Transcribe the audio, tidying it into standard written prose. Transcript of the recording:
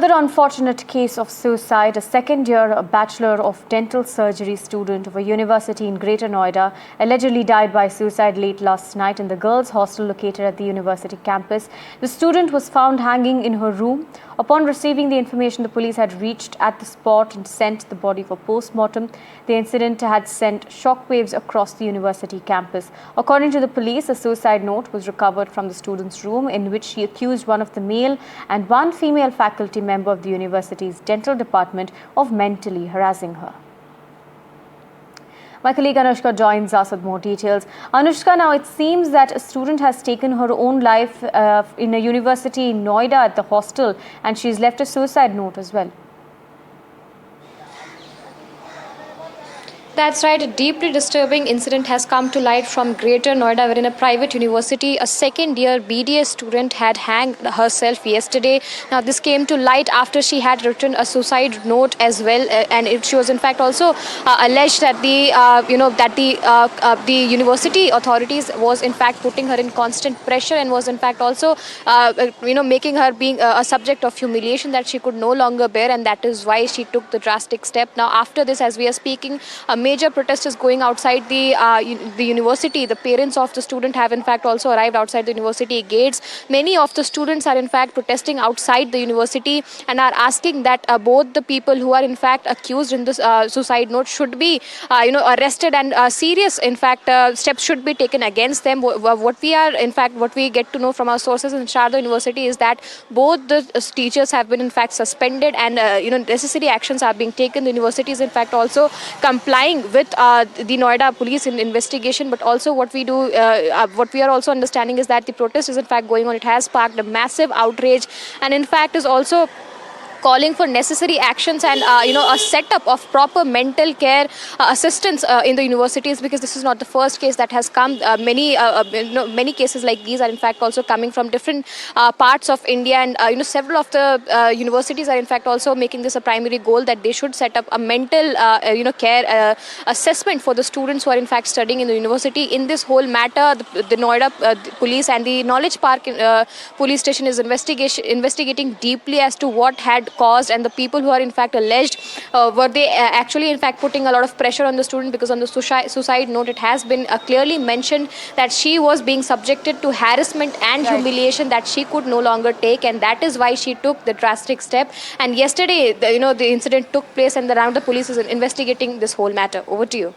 Another unfortunate case of suicide, a second-year Bachelor of Dental Surgery student of a university in Greater Noida allegedly died by suicide late last night in the girls' hostel located at the university campus. The student was found hanging in her room. Upon receiving the information, the police had reached at the spot and sent the body for post-mortem. The incident had sent shockwaves across the university campus. According to the police, a suicide note was recovered from the student's room in which she accused one of the male and one female faculty member of the university's dental department of mentally harassing her. My colleague Anushka joins us with more details. Anushka, now it seems that a student has taken her own life in a university in Noida at the hostel, and she's left a suicide note as well. That's right. A deeply disturbing incident has come to light from Greater Noida, wherein a private university, a second-year BDS student had hanged herself yesterday. Now, this came to light after she had written a suicide note as well, and she was in fact also alleged that the university authorities was in fact putting her in constant pressure and was in fact also making her being a subject of humiliation that she could no longer bear, and that is why she took the drastic step. Now, after this, as we are speaking, a major protest is going outside the university. The parents of the student have in fact also arrived outside the university gates. Many of the students are in fact protesting outside the university and are asking that both the people who are in fact accused in this suicide note should be arrested, and serious in fact steps should be taken against them. What we get to know from our sources in Sharda University is that both the teachers have been in fact suspended, and necessary actions are being taken. The university is in fact also complying with the Noida police in investigation, but also what we are also understanding is that the protest is in fact going on. It has sparked a massive outrage, and in fact is also calling for necessary actions and a setup of proper mental care assistance in the universities, because this is not the first case that has come. Many cases like these are in fact also coming from different parts of India, and several of the universities are in fact also making this a primary goal, that they should set up a mental care assessment for the students who are in fact studying in the university. In this whole matter, the Noida police and the Knowledge Park police station is investigating deeply as to what had caused, and the people who are in fact alleged, were they actually in fact putting a lot of pressure on the student, because on the suicide note it has been clearly mentioned that she was being subjected to harassment and humiliation that she could no longer take, and that is why she took the drastic step. And yesterday the incident took place, and the police is investigating this whole matter. Over to you.